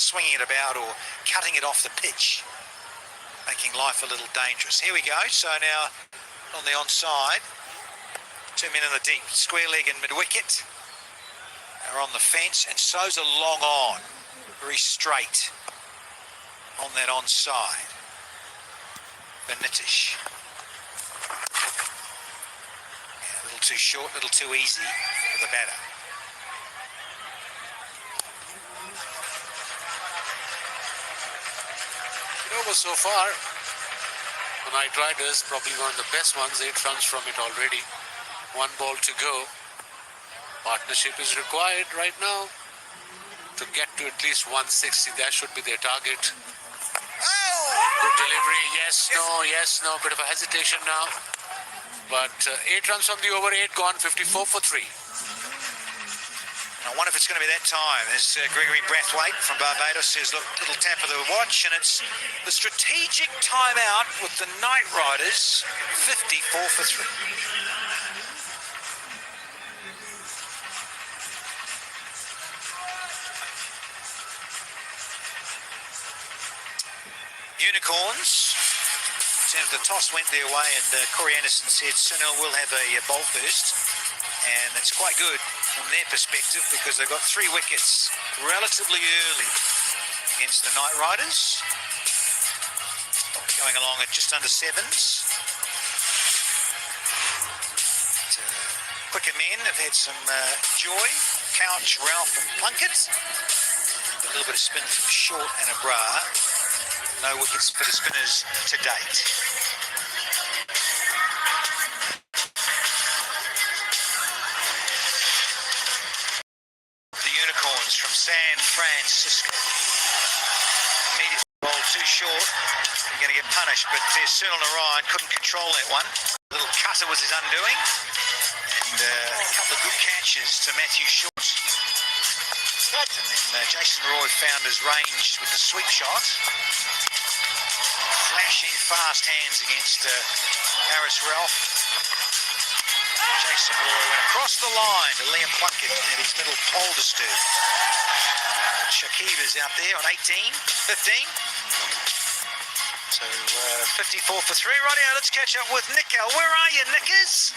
swinging it about or cutting it off the pitch, making life a little dangerous. Here we go. So now on the onside, 2 men in the deep, square leg and mid-wicket are on the fence, and so's a long on, very straight on that onside. Benitish. Yeah, a little too short, a little too easy for the batter. Over so far. The Knight Riders probably one of the best ones. 8 runs from it already. 1 ball to go. Partnership is required right now to get to at least 160. That should be their target. Good delivery. Yes, no. Bit of a hesitation now. But 8 runs from the over 8 gone. 54 for 3. I wonder if it's going to be that time, as Gregory Brathwaite from Barbados says, look, little tap of the watch, and it's the strategic timeout with the Knight Riders, 54 for 3. Unicorns, in terms of the toss went their way, and Corey Anderson said Sunil will have a bowl first, and it's quite good from their perspective because they've got 3 wickets relatively early against the Knight Riders, going along at just under 7s. Quicker men have had some joy. Couch, Ralph and Plunkett. A little bit of spin from Short and Abra. No wickets for the spinners to date. From San Francisco. Immediate ball too short. You're going to get punished, but there's Sunil Narayan, couldn't control that one. A little cutter was his undoing. And a couple of good catches to Matthew Short. And then Jason Roy found his range with the sweep shot. Flashing fast hands against Harris Ralph. Jason Roy went across the line to Liam Plunkett and his middle pole disturbed. Shakib is out there on 18, 15. So 54 for 3. Right now, let's catch up with Nickel. Where are you, Nickers?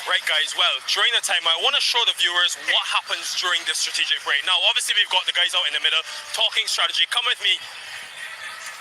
Right, guys, well, during the time, I want to show the viewers what happens during this strategic break. Now, obviously, we've got the guys out in the middle talking strategy. Come with me.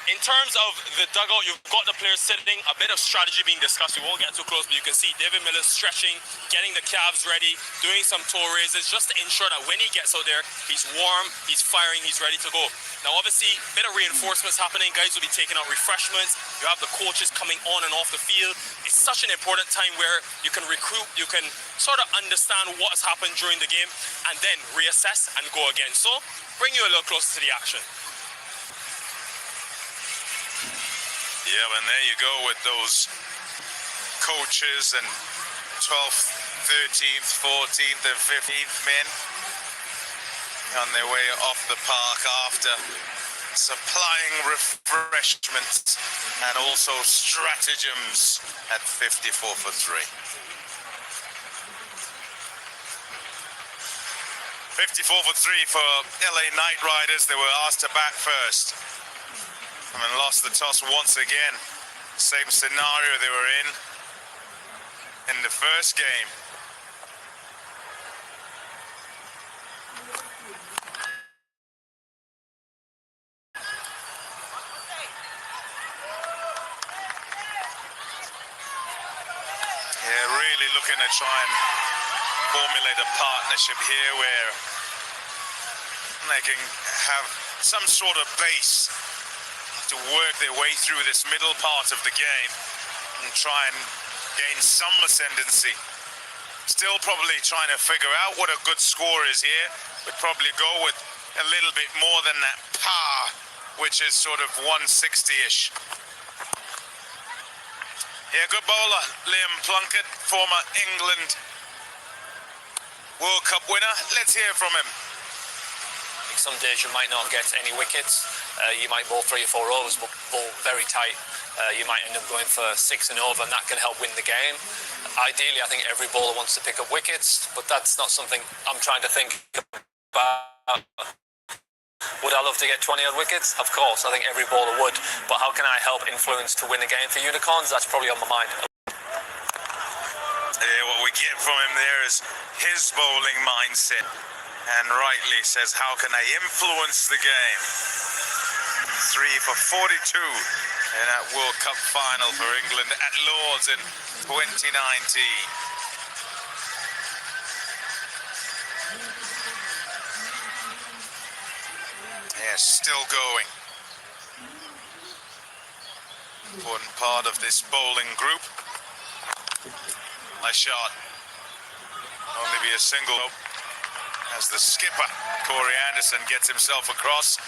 In terms of the dugout, you've got the players sitting, a bit of strategy being discussed. We won't get too close, but you can see David Miller stretching, getting the calves ready, doing some toe raises, just to ensure that when he gets out there, he's warm, he's firing, he's ready to go. Now, obviously, a bit of reinforcements happening. Guys will be taking out refreshments. You have the coaches coming on and off the field. It's such an important time where you can recruit, you can sort of understand what has happened during the game, and then reassess and go again. So, bring you a little closer to the action. Yeah, and there you go with those coaches and 12th, 13th, 14th and 15th men on their way off the park after supplying refreshments and also stratagems at 54 for 3. 54 for 3 for LA Knight Riders. They were asked to bat first. And lost the toss once again. Same scenario they were in the first game. Yeah, really looking to try and formulate a partnership here where they can have some sort of base to work their way through this middle part of the game and try and gain some ascendancy. Still probably trying to figure out what a good score is here. Would probably go with a little bit more than that par, which is sort of 160-ish. Yeah, good bowler, Liam Plunkett, former England World Cup winner. Let's hear from him. Some days you might not get any wickets. You might bowl 3 or 4 overs, but bowl very tight. You might end up going for 6 and over, and that can help win the game. Ideally, I think every bowler wants to pick up wickets, but that's not something I'm trying to think about. Would I love to get 20 odd wickets? Of course, I think every bowler would. But how can I help influence to win a game for Unicorns? That's probably on my mind. Yeah, what we get from him there is his bowling mindset. And rightly says, how can I influence the game? 3 for 42 in that World Cup final for England at Lords in 2019. Yeah, still going. Important part of this bowling group. Nice shot. Only be a single as the skipper, Corey Anderson, gets himself across.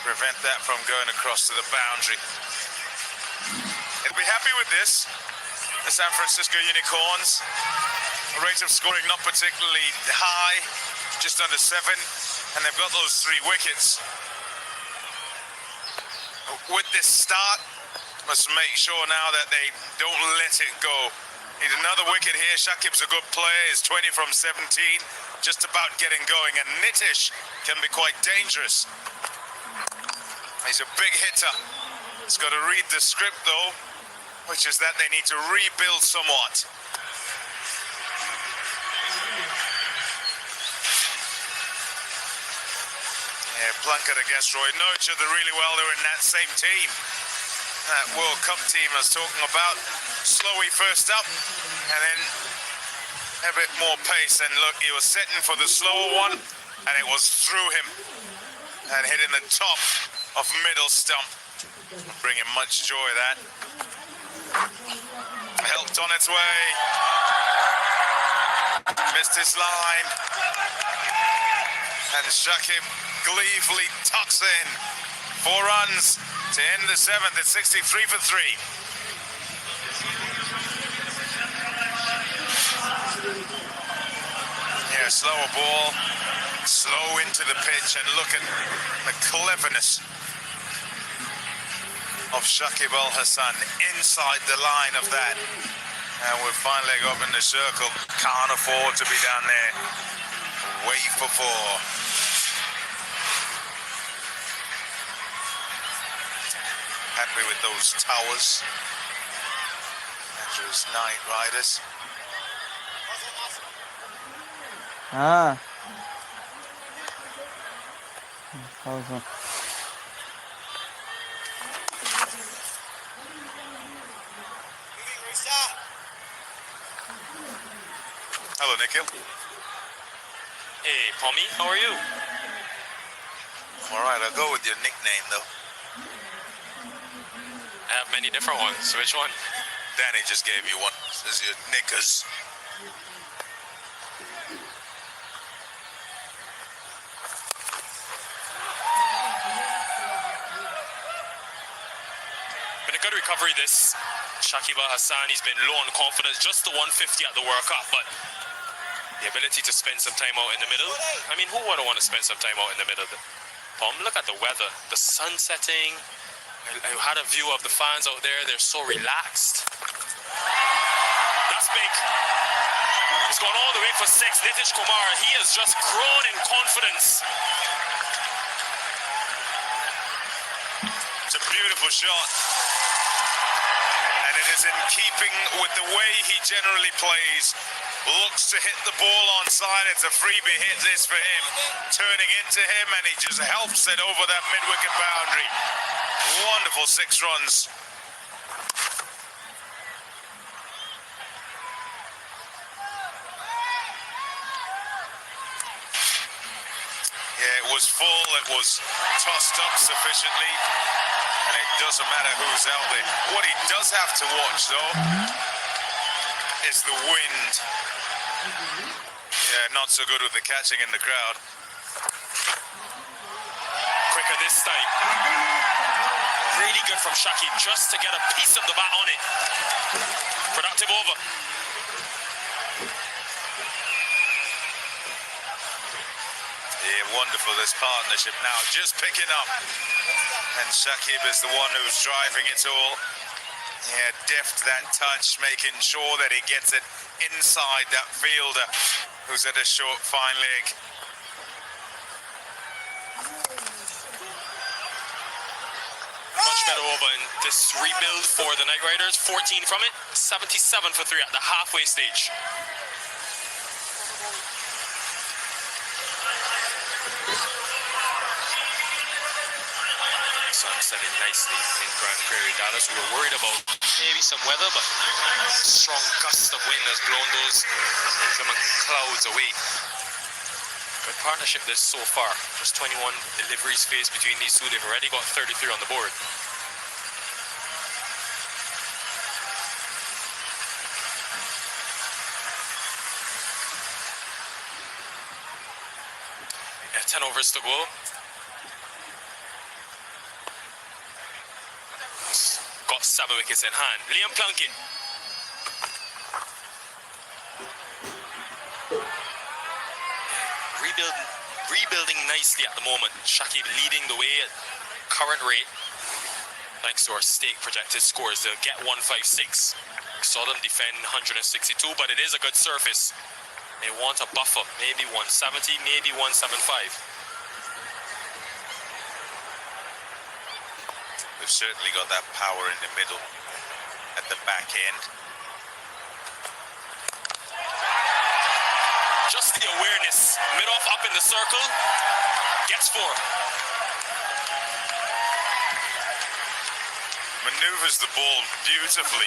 Prevent that from going across to the boundary. He'll be happy with this. The San Francisco Unicorns. A rate of scoring not particularly high, just under 7, and they've got those 3 wickets. With this start, must make sure now that they don't let it go. Need another wicket here. Shakib's a good player. He's 20 from 17, just about getting going, and Nitish can be quite dangerous. He's a big hitter. He's got to read the script though, which is that they need to rebuild somewhat. Yeah, Plunkett against Roy know each other really well. They were in that same team. That World Cup team I was talking about. Slowy first up, and then a bit more pace. And look, he was setting for the slower one, and it was through him and hitting the top of middle stump. Bringing much joy, that. Helped on its way. Missed his line. And Shakib gleefully tucks in. 4 runs to end the 7th at 63 for 3. Yeah, slower ball. Slow into the pitch, and look at the cleverness of Shakib Al Hassan inside the line of that. And we've finally got in the circle. Can't afford to be down there. Wait for 4. Happy with those towers. Andrew's Knight Riders. Ah. Pausa. Hello, Nikhil. Hey, Pommy, how are you? All right, I'll go with your nickname, though. I have many different ones. Which one? Danny just gave you one. Says your knickers. Been a good recovery, this Shakib Al Hassan. He's been low on confidence, just the 150 at the World Cup, but the ability to spend some time out in the middle. I mean, who wouldn't want to spend some time out in the middle? Pom, look at the weather, the sun setting. I had a view of the fans out there. They're so relaxed. That's big. He's gone all the way for 6. Nitish Kumar, he has just grown in confidence. It's a beautiful shot. And it is in keeping with the way he generally plays. Looks to hit the ball onside. It's a freebie hit this for him. Turning into him, and he just helps it over that mid-wicket boundary. Wonderful 6 runs. Yeah, it was full. It was tossed up sufficiently. And it doesn't matter who's out there. What he does have to watch, though, is the wind. Yeah, not so good with the catching in the crowd. Quicker this time. Really good from Shakib just to get a piece of the bat on it. Productive over. Yeah, wonderful, this partnership now just picking up. And Shakib is the one who's driving it all. Yeah, deft that touch, making sure that he gets it inside that fielder who's at a short, fine leg. over in this rebuild for the Knight Riders. 14 from it, 77 for 3 at the halfway stage. Sun setting nicely in Grand Prairie, Dallas. We were worried about maybe some weather, but strong gusts of wind has blown those inclement clouds away. Good partnership this so far. Just 21 deliveries faced between these two. They've already got 33 on the board. Yeah, 10 overs to go. Got 7 wickets in hand. Liam Plunkett. Rebuilding nicely at the moment. Shakib leading the way at current rate. Thanks to our stake projected scores, they'll get 156. Saw them defend 162, but it is a good surface. They want a buffer, maybe 170, maybe 175. We've certainly got that power in the middle, at the back end. Just the awareness. Mid-off up in the circle. Gets 4. Maneuvers the ball beautifully.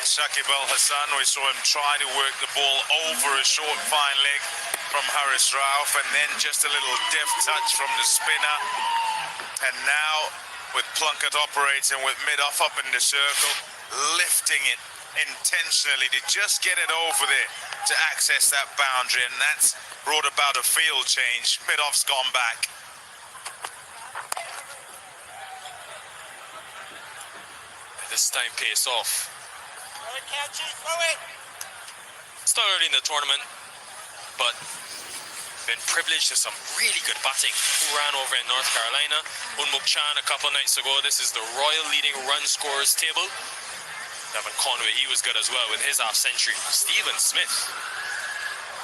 Shakib Al Hassan, we saw him try to work the ball over a short fine leg from Haris Rauf, and then just a little deft touch from the spinner. And now with Plunkett operating with mid-off up in the circle, lifting it intentionally to just get it over there to access that boundary, and that's brought about a field change. Mid-off's gone back. This time pace off. Still early in the tournament, but been privileged to some really good batting. Who ran over in North Carolina? Unmuk Chan a couple nights ago. This is the Royal leading run scorers table. Devon Conway, he was good as well with his half century. Stephen Smith,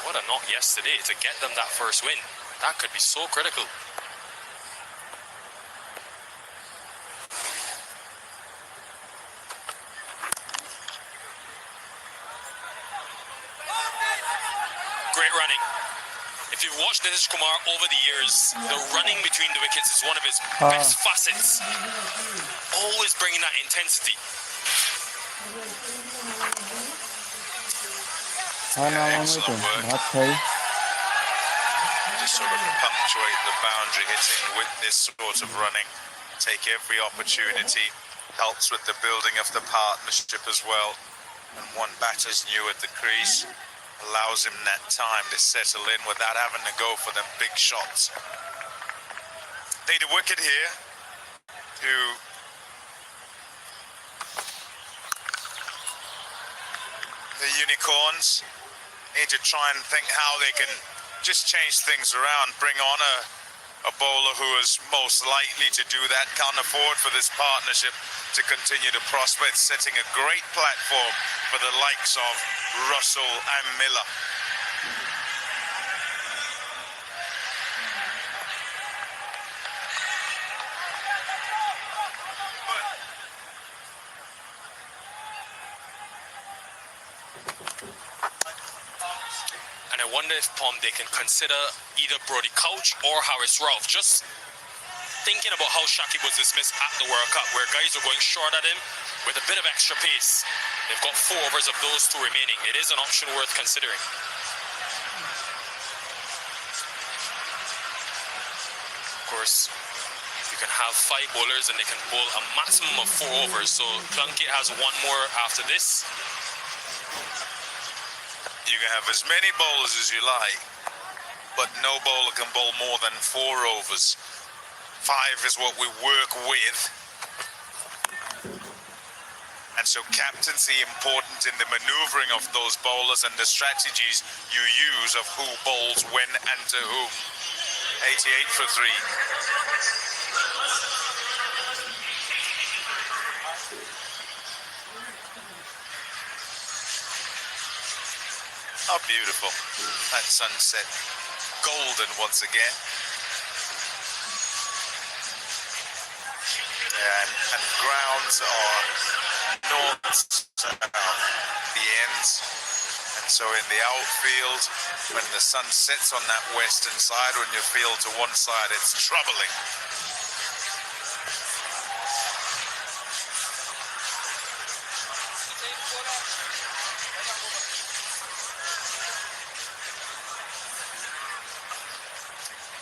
what a knock yesterday to get them that first win. That could be so critical. Great running. If you've watched Nitish Kumar over the years, the running between the wickets is one of his best facets. Always bringing that intensity. Excellent work. Just sort of punctuate the boundary hitting with this sort of running. Take every opportunity. Helps with the building of the partnership as well. And one batter's new at the crease. Allows him that time to settle in without having to go for them big shots. Need a wicket here to the Unicorns. Need to try and think how they can just change things around, bring on a bowler who is most likely to do that. Can't afford for this partnership to continue to prosper. It's setting a great platform for the likes of Russell and Miller. And I wonder if, Tom, they can consider either Brody Couch or Haris Rauf. Just thinking about how Shakib was dismissed at the World Cup, where guys are going short at him with a bit of extra pace. They've got 4 overs of those 2 remaining. It is an option worth considering. Of course, you can have 5 bowlers and they can bowl a maximum of 4 overs. So Plunkett has 1 more after this. You can have as many bowlers as you like, but no bowler can bowl more than 4 overs. 5 is what we work with. And so captaincy important in the maneuvering of those bowlers and the strategies you use of who bowls when and to whom. 88 for 3. How beautiful. That sunset. Golden once again. And and grounds are north, south, the ends. And so in the outfield, when the sun sets on that western side, when you field to one side, it's troubling.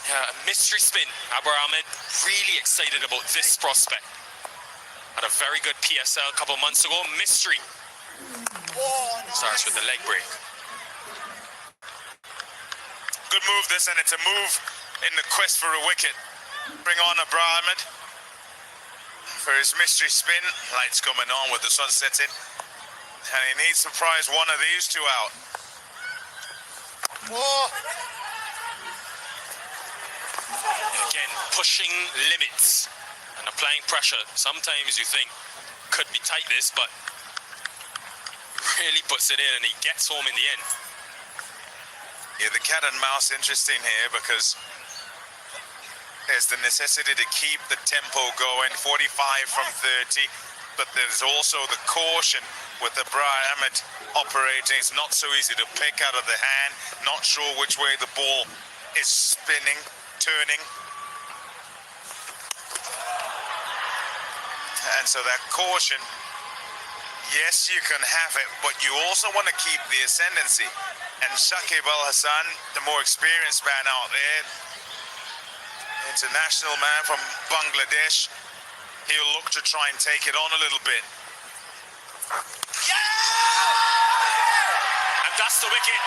Yeah, a mystery spin. Abu Ahmed really excited about this prospect. Had a very good PSL a couple months ago. Mystery. Starts with the leg break. Good move this, and it's a move in the quest for a wicket. Bring on Abu Ahmed for his mystery spin. Lights coming on with the sun setting. And he needs to prize one of these two out. Again, pushing limits and applying pressure. Sometimes you think, could be tight this, but really puts it in and he gets home in the end. Yeah, the cat and mouse interesting here because there's the necessity to keep the tempo going, 45 from 30, but there's also the caution with the Ahmed operating. It's not so easy to pick out of the hand, not sure which way the ball is spinning, turning. And so that caution, yes, you can have it, but you also want to keep the ascendancy. And Shakib Al Hassan, the more experienced man out there, international man from Bangladesh, he'll look to try and take it on a little bit. And that's the wicket.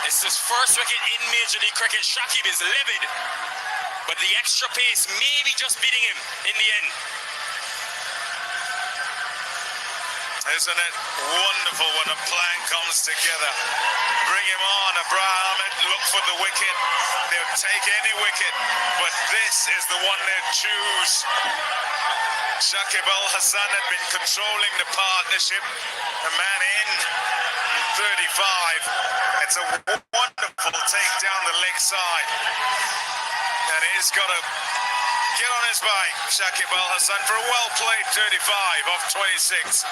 It's his first wicket in Major League Cricket. Shakib is livid, but the extra pace maybe just beating him in the end. Isn't it wonderful when a plan comes together? Bring him on, Abu Ahmed, look for the wicket. They'll take any wicket, but this is the one they'll choose. Shakib Al Hassan had been controlling the partnership. The man in 35. It's a wonderful take down the leg side. And he's got to get on his bike, Shakib Al Hassan, for a well-played 35 off 26.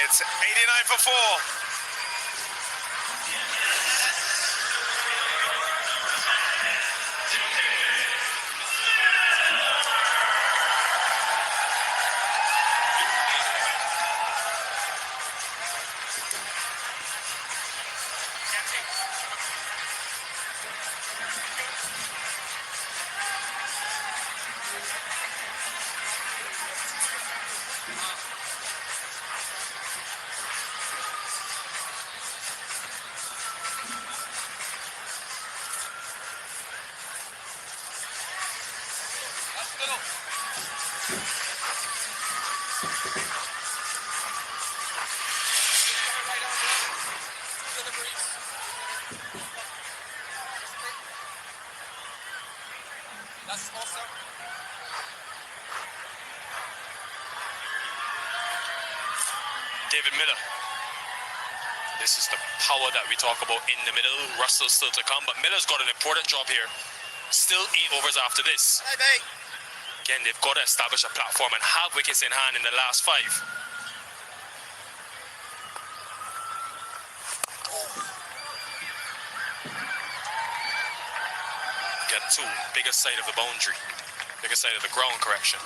It's 89 for 4. David Miller. This is the power that we talk about in the middle. Russell's still to come, but Miller's got an important job here. Still 8 overs after this. Again, they've got to establish a platform and have wickets in hand in the last 5. Get to bigger side of the boundary, bigger side of the ground, correction.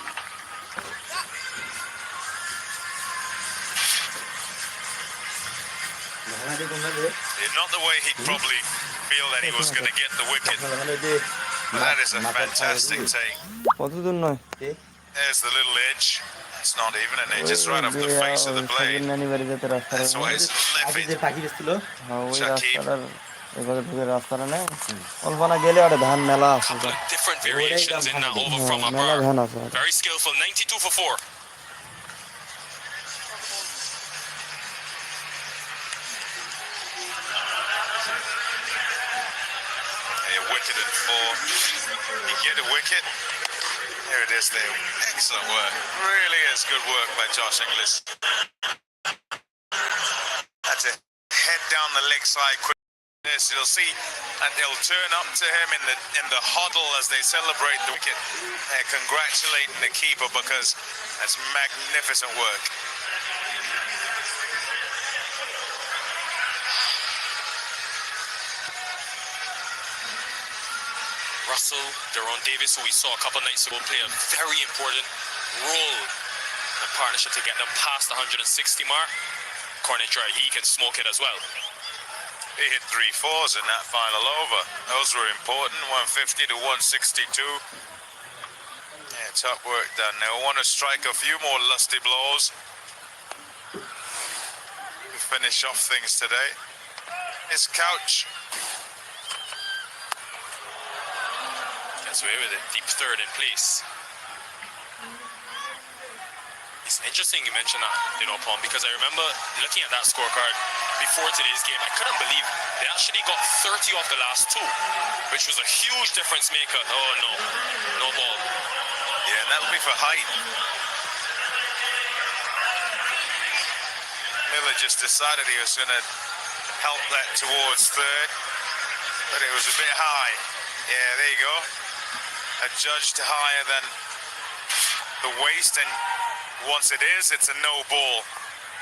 Not the way he'd probably feel that he was going to get the wicket. That is a fantastic take. There's the little edge. It's not even an edge, it's right off the face of the blade. That's why it's livid. Shakib. Couple of different variations in that over from Abar. Very skillful, 92 for 4. Wicket at 4. You get a wicket. Here it is there. Excellent work. Really is good work by Josh Inglis. That's it. Head down the leg side quick. this. You'll see, and they'll turn up to him in the huddle as they celebrate the wicket, congratulating the keeper, because that's magnificent work. Russell, Deron Davis, who we saw a couple nights ago, play a very important role in the partnership to get them past the 160 mark. Cornish, he can smoke it as well. He hit 3 4s in that final over. Those were important, 150 to 162. Yeah, top work done. They want to strike a few more lusty blows to finish off things today. His Couch. Gets away with it. Deep third in place. It's interesting you mentioned that, Paul, because I remember looking at that scorecard before today's game. I couldn't believe they actually got 30 off the last 2, which was a huge difference maker. Oh, no ball. Yeah, and that'll be for height. Miller just decided he was going to help that towards third, but it was a bit high. Yeah, there you go. Adjudged higher than the waist, and once it is, it's a no ball.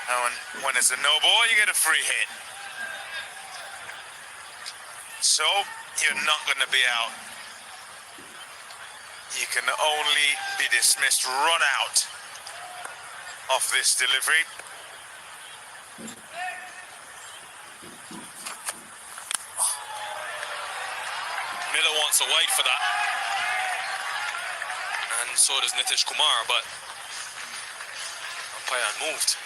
And when it's a no ball, you get a free hit. So you're not going to be out. You can only be dismissed, run out of this delivery. Miller wants a wide for that. And so does Nitish Kumar, but umpire moved.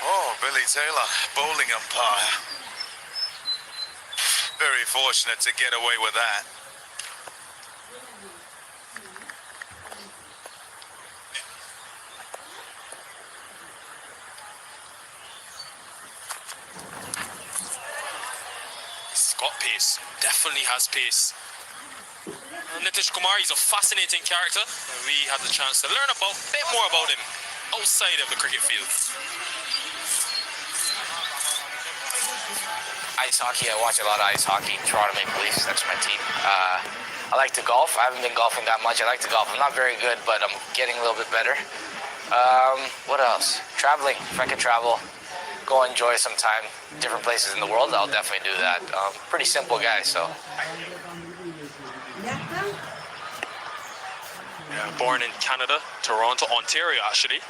Oh, Billy Taylor, bowling umpire. Very fortunate to get away with that. He's got pace, definitely has pace. Nitish Kumar, he's a fascinating character. We had the chance to learn a bit more about him outside of the cricket field. Ice hockey, I watch a lot of ice hockey. Toronto Maple Leafs, that's my team. I like to golf. I haven't been golfing that much. I like to golf. I'm not very good, but I'm getting a little bit better. What else? Traveling. If I could travel, go enjoy some time, different places in the world, I'll definitely do that. Pretty simple guy, so. Yeah, born in Canada, Toronto, Ontario, actually.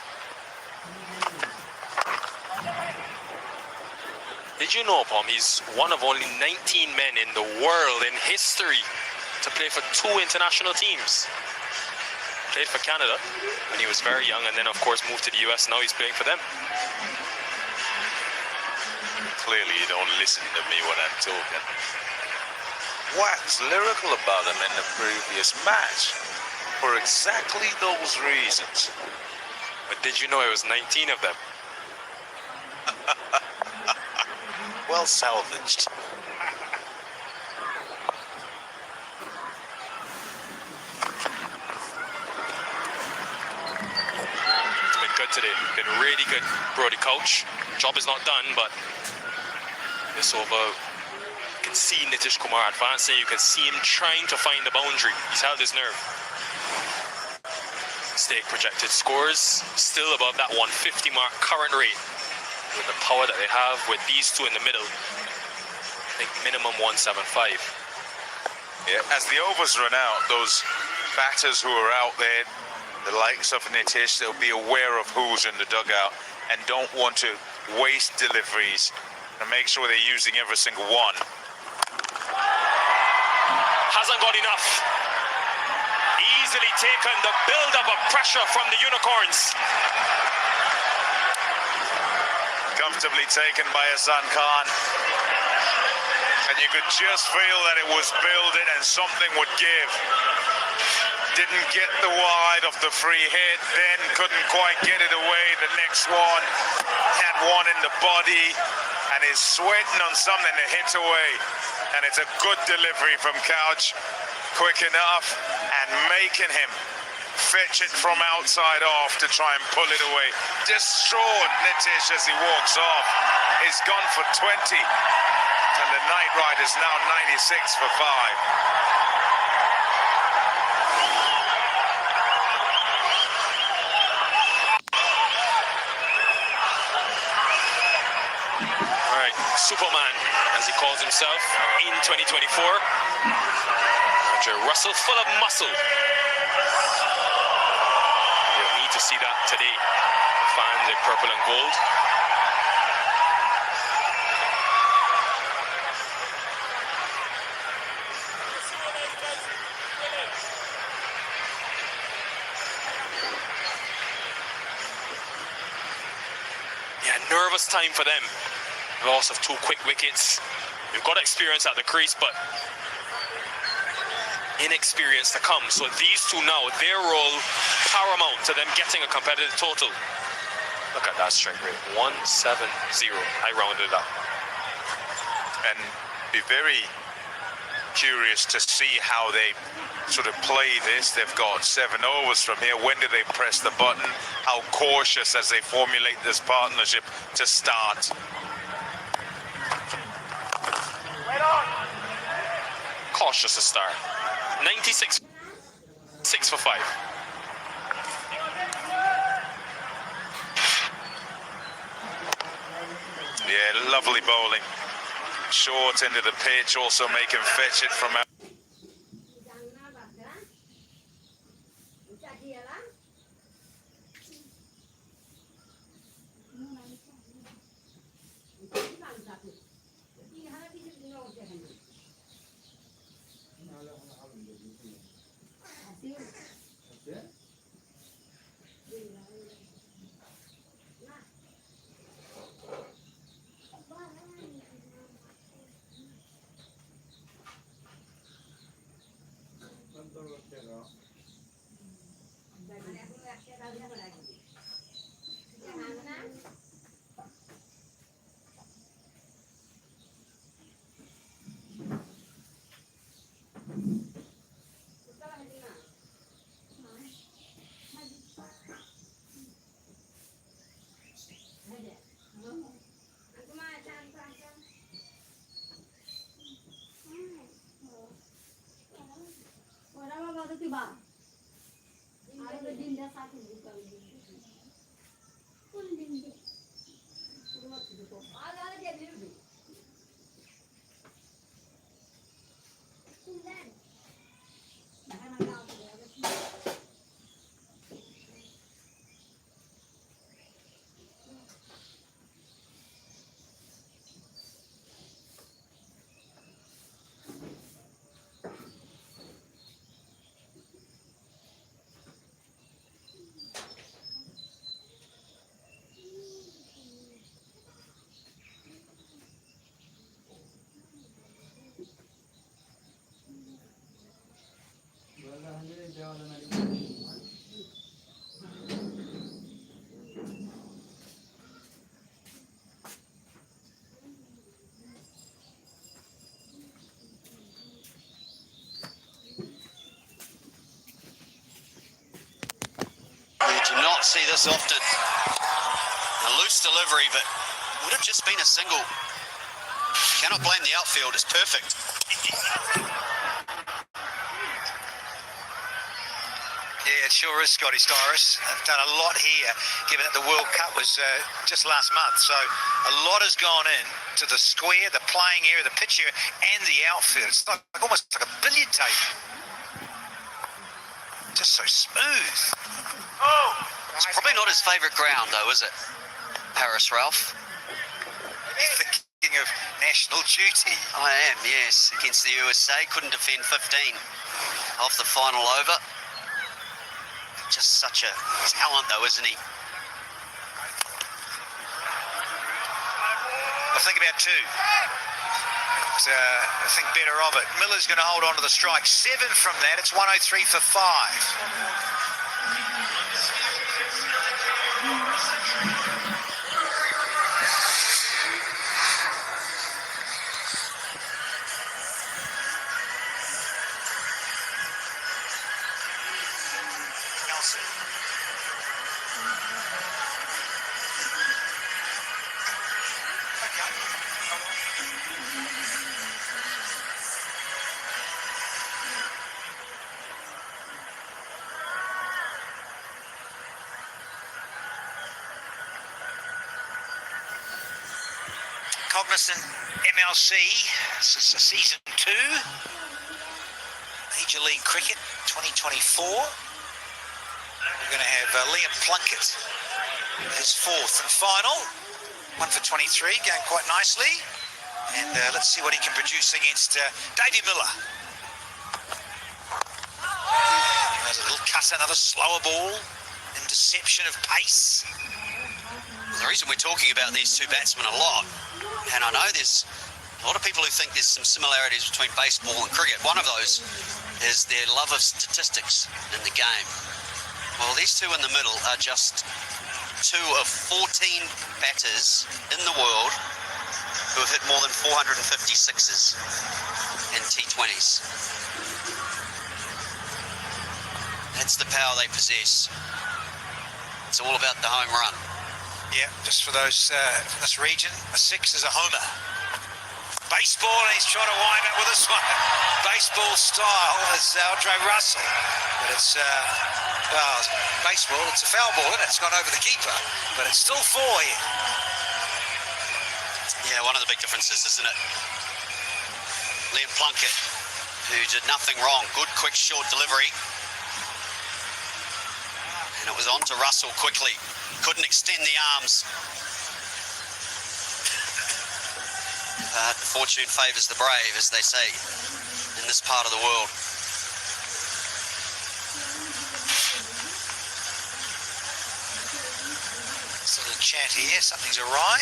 Did you know, Pom, he's one of only 19 men in the world in history to play for 2 international teams. Played for Canada when he was very young, and then of course moved to the US. Now he's playing for them. Clearly you don't listen to me when I'm talking. Wax lyrical about him in the previous match for exactly those reasons. But did you know it was 19 of them? Well salvaged. It's been good today. Been really good, Brody Couch. Job is not done, but this over. You can see Nitish Kumar advancing. You can see him trying to find the boundary. He's held his nerve. Stake projected scores still above that 150 mark current rate. With the power that they have with these two in the middle, I think minimum 175. Yeah, as the overs run out, those batters who are out there, the likes of Nitish, they'll be aware of who's in the dugout and don't want to waste deliveries and make sure they're using every single one. Hasn't got enough. Easily taken, the build-up of pressure from the Unicorns. Comfortably taken by Hassan Khan, and you could just feel that it was building and something would give. Didn't get the wide of the free hit, then couldn't quite get it away. The next one had one in the body and is sweating on something to hit away. And it's a good delivery from Couch, quick enough and making him fetch it from outside off to try and pull it away. Distraught Nitish as he walks off. He's gone for 20 and the Knight Rider's now 96 for 5. Superman, as he calls himself, in 2024. Andre Russell, full of muscle. You'll need to see that today. Fans in purple and gold. Yeah, nervous time for them. Loss of 2 quick wickets. We've got experience at the crease, but inexperience to come. So these two now, their role paramount to them getting a competitive total. Look at that strike rate, 170. I rounded it up. And be very curious to see how they sort of play this. They've got 7 overs from here. When do they press the button? How cautious as they formulate this partnership to start? Cautious to start. 96, 6 for 5. Yeah, lovely bowling. Short into the pitch, also make him fetch it from out. See this often. A loose delivery, but would have just been a single. Cannot blame the outfield, it's perfect. Yeah, it sure is, Scotty Styris. They've done a lot here, given that the World Cup was just last month. So a lot has gone in to the square, the playing area, the pitch area, and the outfield. It's like almost like a billiard table. Just so smooth. Oh! It's probably not his favourite ground, though, is it, Paris, Ralph? He's the king of national duty. I am, yes. Against the USA, couldn't defend 15 off the final over. Just such a talent, though, isn't he? Well, think about 2. think better of it. Miller's going to hold on to the strike. 7 from that. It's 103 for 5. Cognizant MLC, this is season 2, Major League Cricket 2024. We're going to have Liam Plunkett, his 4th and final, 1 for 23, going quite nicely. And let's see what he can produce against Davey Miller. There's a little cutter, another slower ball, interception of pace. The reason we're talking about these two batsmen a lot, and I know there's a lot of people who think there's some similarities between baseball and cricket. One of those is their love of statistics in the game. Well, these two in the middle are just 2 of 14 batters in the world who have hit more than 450 sixes in T20s. That's the power they possess. It's all about the home run. Yeah, just for those from this region, a 6 is a homer. Baseball, and he's trying to wind up with this one. Baseball style is Andre Russell. But it's, well, baseball, it's a foul ball, isn't it? It's gone over the keeper, but it's still 4 here. Yeah, one of the big differences, isn't it? Liam Plunkett, who did nothing wrong. Good, quick, short delivery. And it was on to Russell quickly. Couldn't extend the arms. Fortune favours the brave, as they say, in this part of the world. There's a little chat here, something's awry.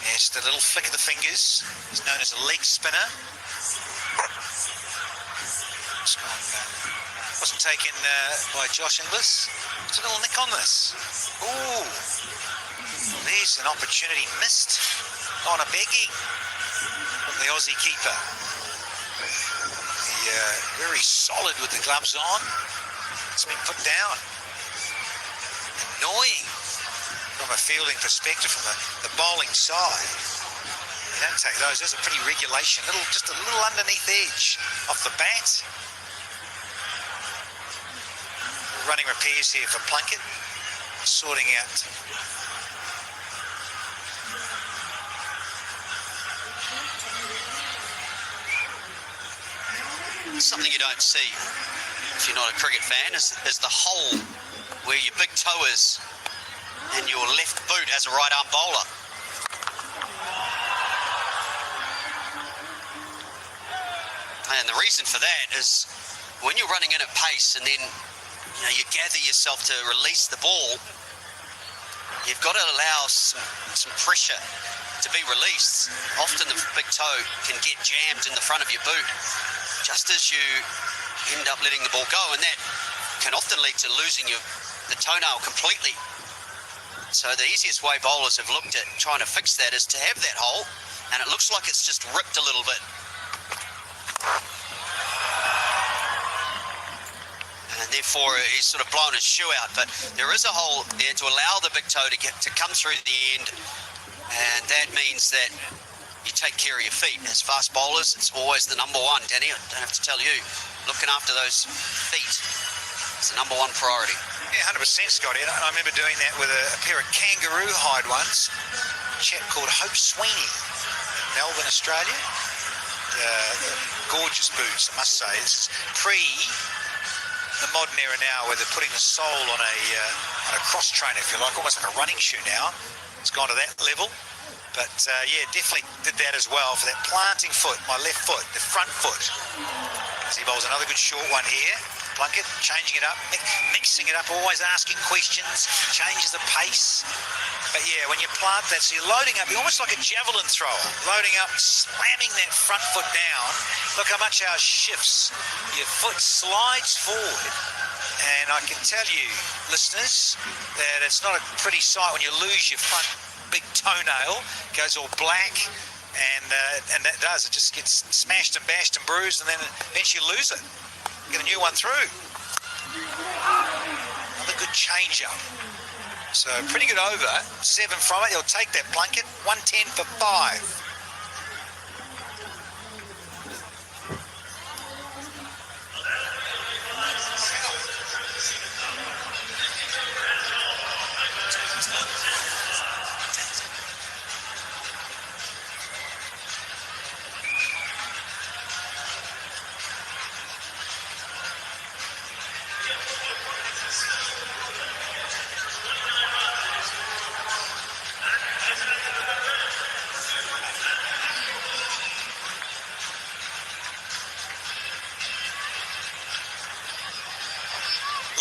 Yeah, just a little flick of the fingers. It's known as a leg spinner. It's gone, wasn't taken by Josh Inglis. There's a little nick on this. Ooh, there's an opportunity missed on a begging from the Aussie keeper. Very solid with the gloves on. It's been put down. Annoying from a fielding perspective, from the bowling side. You don't take those. There's a pretty regulation. Just a little underneath edge off the bat. Running repairs here for Plunkett, sorting out something you don't see if you're not a cricket fan is the hole where your big toe is in your left boot as a right arm bowler. And the reason for that is when you're running in at pace and then you gather yourself to release the ball, you've got to allow some pressure to be released. Often the big toe can get jammed in the front of your boot just as you end up letting the ball go, and that can often lead to losing the toenail completely. So the easiest way bowlers have looked at trying to fix that is to have that hole, and it looks like it's just ripped a little bit. And therefore he's sort of blown his shoe out, but there is a hole there to allow the big toe to come through the end, and that means that you take care of your feet. As fast bowlers, it's always the number one, Danny. I don't have to tell you, looking after those feet is the number one priority. Yeah, 100%, Scotty. And I remember doing that with a pair of kangaroo hide ones, a chap called Hope Sweeney, Melbourne, Australia. Gorgeous boots, I must say. This is pre the modern era now, where they're putting the sole on a cross trainer, if you like, almost like a running shoe now. It's gone to that level. But yeah, definitely did that as well for that planting foot, my left foot, the front foot. As he bowls another good short one here. Plunkett changing it up, mixing it up, always asking questions, changes the pace. But yeah, when you plant that, so you're loading up, you're almost like a javelin thrower, loading up, slamming that front foot down. Look how much ours shifts. Your foot slides forward, and I can tell you, listeners, that it's not a pretty sight when you lose your front big toenail, goes all black, and that does, it just gets smashed and bashed and bruised, and then eventually you lose it. Get a new one through. Another good change up. So pretty good over, 7 from it. He'll take that blanket, 110 for 5.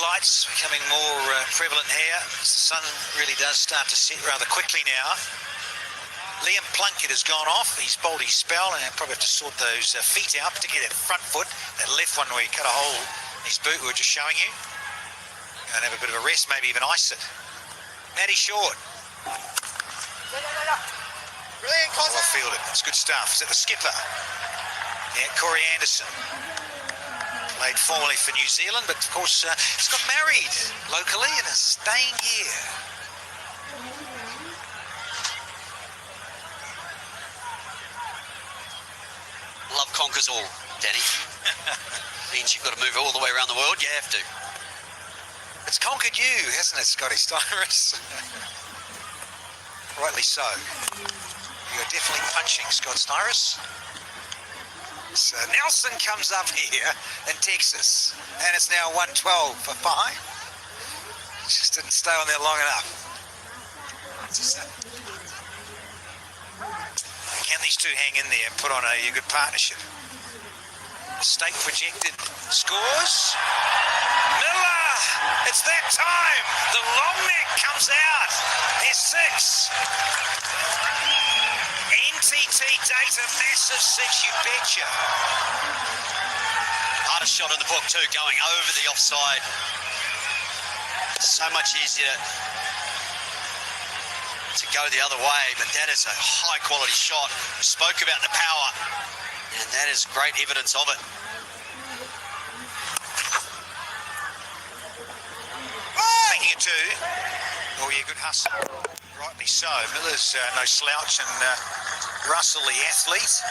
Lights becoming more prevalent here. The sun really does start to set rather quickly now. Liam Plunkett has gone off. He's bowled his spell, and probably have to sort those feet out, particularly that front foot, that left one where he cut a hole in his boot we were just showing you. And have a bit of a rest, maybe even ice it. Matty Short. Brilliant, well fielded. It's good stuff. Is that the skipper? Yeah, Corey Anderson. Played formerly for New Zealand, but of course he's got married locally and is staying here. Love conquers all, Danny. Means you've got to move all the way around the world, you have to. It's conquered you, hasn't it, Scotty Styrus? Rightly so. You're definitely punching, Scott Styrus. So Nelson comes up here in Texas, and it's now 112 for 5. Just didn't stay on there long enough. Can these two hang in there and put on a good partnership? State projected scores. Miller! It's that time! The long neck comes out. There's 6. NTT Data, massive 6, you betcha. Hardest shot in the book too, going over the offside. So much easier to go the other way, but that is a high quality shot. We spoke about the power, and that is great evidence of it. Making it 2. Oh yeah, good hustle. Rightly so. Miller's no slouch, and Russell, the athlete,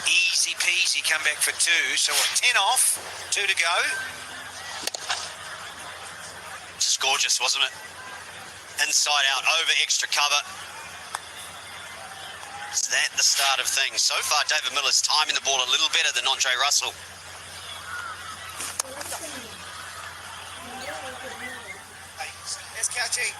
easy peasy, come back for 2. So what, 10 off, 2 to go. Just gorgeous, wasn't it? Inside out, over extra cover. Is that the start of things? So far, David Miller's timing the ball a little better than Andre Russell. Hey, there's Couchy.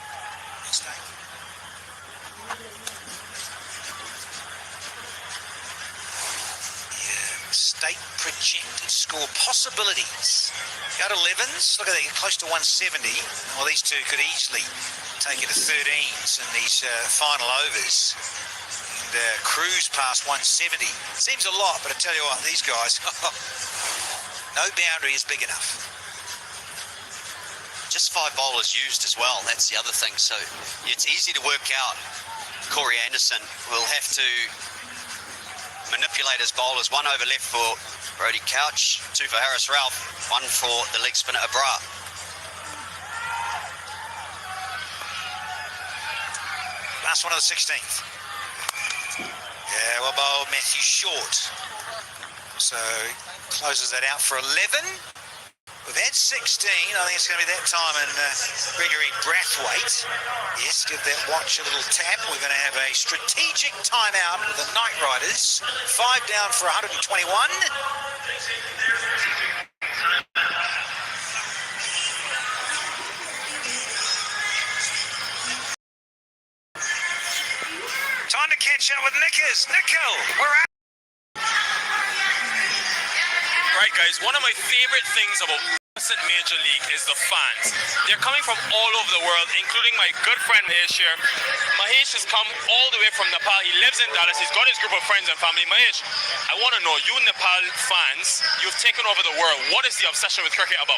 State projected score possibilities. Go to 11s. Look at that, close to 170. Well, these two could easily take it to 13s in these final overs and cruise past 170. Seems a lot, but I tell you what, these guys, no boundary is big enough. Just 5 bowlers used as well. That's the other thing. So it's easy to work out. Corey Anderson will have to manipulate his bowlers. 1 over left for Brody Couch, 2 for Harris Ralph, 1 for the leg spinner Abra. Last one of the 16th. Yeah, well bowled Matthew Short. So closes that out for 11. We've had 16. I think it's going to be that time in Gregory Brathwaite. Yes, give that watch a little tap. We're going to have a strategic timeout with the Knight Riders. 5 down for 121. Time to catch up with Nickers. Nickel, we're out. Right, guys, one of my favorite things about Major League is the fans. They're coming from all over the world, including my good friend Mahesh here. Mahesh has come all the way from Nepal. He lives in Dallas. He's got his group of friends and family. Mahesh, I want to know, you Nepal fans, you've taken over the world. What is the obsession with cricket about?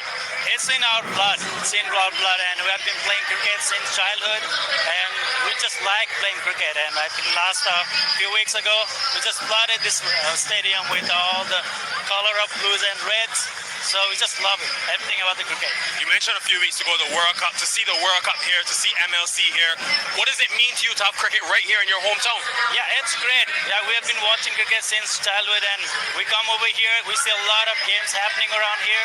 It's in our blood. It's in our blood, and we have been playing cricket since childhood, and we just like playing cricket. And I think last few weeks ago, we just flooded this stadium with all the color of blues and reds. So we just love it, everything about the cricket. You mentioned a few weeks ago the World Cup. To see the World Cup here, to see MLC here, what does it mean to you to have cricket right here in your hometown? Yeah, it's great. Yeah, we have been watching cricket since childhood, and we come over here, we see a lot of games happening around here,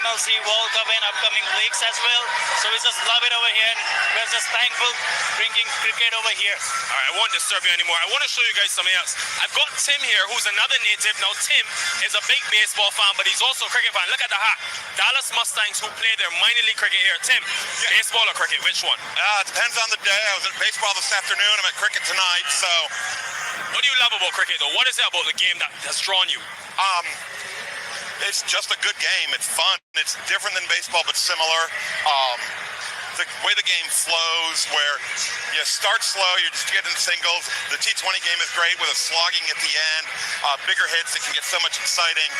MLC, World Cup, and upcoming leagues as well. So we just love it over here, and we're just thankful bringing cricket over here. All right, I won't disturb you anymore. I want to show you guys something else. I've got Tim here, who's another native. Now, Tim is a big baseball fan, but he's also a cricket fan. Look at the hat. Dallas Mustangs, who play their minor league cricket here. Tim, baseball or cricket, which one? It depends on the day. I was at baseball this afternoon. I'm at cricket tonight, so... What do you love about cricket, though? What is it about the game that has drawn you? It's just a good game. It's fun. It's different than baseball, but similar. The way the game flows, where you start slow, you just get into singles. The T20 game is great with a slogging at the end, bigger hits. It can get so much exciting.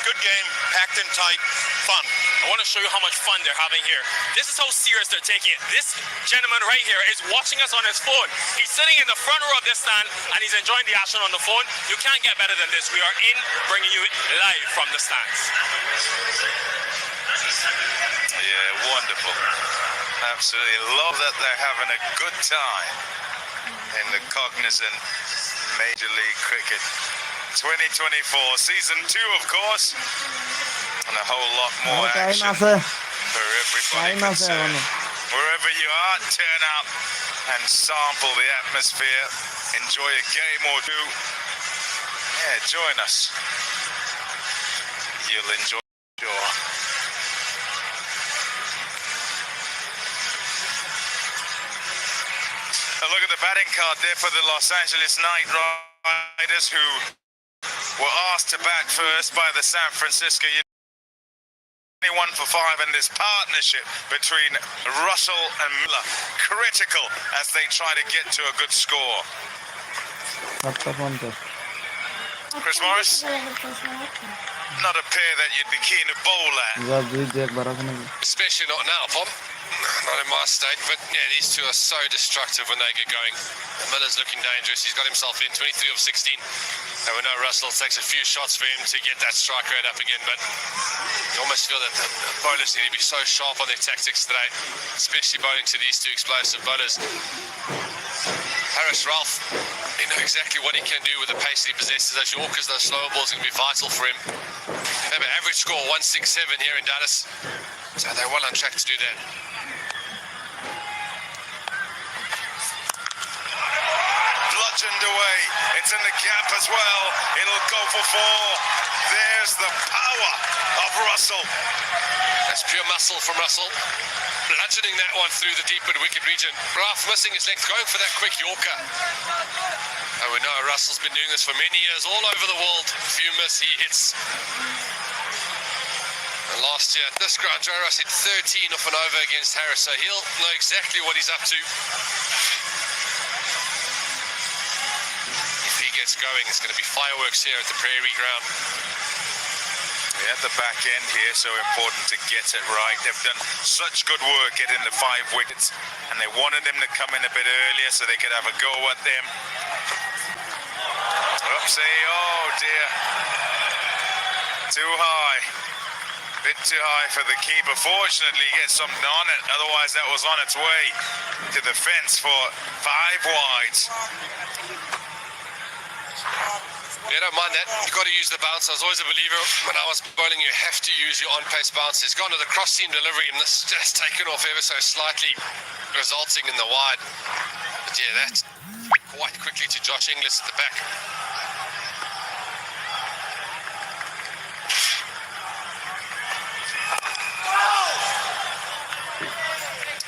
Good game, packed in tight, fun. I want to show you how much fun they're having here. This is how serious they're taking it. This gentleman right here is watching us on his phone. He's sitting in the front row of this stand and he's enjoying the action on the phone. You can't get better than this. We are bringing you live from the stands. Yeah, wonderful. Absolutely love that they're having a good time in the Cognizant Major League Cricket 2024 season 2, of course, and a whole lot more action for everybody concerned. Wherever you are, turn up and sample the atmosphere. Enjoy a game or two. Yeah, join us. You'll enjoy sure. A look at the batting card there for the Los Angeles Knight Riders, who were asked to bat first by the San Francisco 1 for 5 in this partnership between Russell and Miller. Critical as they try to get to a good score. Chris Morris, not a pair that you'd be keen to bowl at. Especially not now, Pop. Not in my state, but yeah, these two are so destructive when they get going. Miller's looking dangerous. He's got himself in 23 of 16. And we know Russell takes a few shots for him to get that strike rate up again, but you almost feel that the bowlers need to be so sharp on their tactics today, especially bowling to these two explosive bowlers. Harris Ralph, they know exactly what he can do with the pace that he possesses. Those Yorkers, those slower balls are going to be vital for him. They have an average score 167 here in Dallas, so they're well on track to do that. Bludgeoned away. It's in the gap as well. It'll go for 4. There's the power of Russell. That's pure muscle from Russell. Bludgeoning that one through the deep mid-wicket region. Ralph missing his length, going for that quick Yorker. And we know Russell's been doing this for many years all over the world. A few miss, he hits. And last year at this ground, Joe Russ hit 13 off and over against Harris, so he'll know exactly what he's up to. If he gets going, it's going to be fireworks here at the Prairie Ground. At the back end here, so important to get it right. They've done such good work getting the 5 wickets, and they wanted them to come in a bit earlier so they could have a go at them. Oopsie, oh dear. Too high. Bit too high for the keeper. Fortunately, he gets something on it, otherwise that was on its way to the fence for 5 wides. Yeah, don't mind that. You've got to use the bounce. I was always a believer when I was bowling, you have to use your on-pace bounce. It's gone to the cross-seam delivery and this just taken off ever so slightly, resulting in the wide. But yeah, that's quite quickly to Josh Inglis at the back.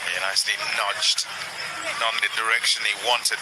Yeah, nicely nudged. Not in the direction he wanted.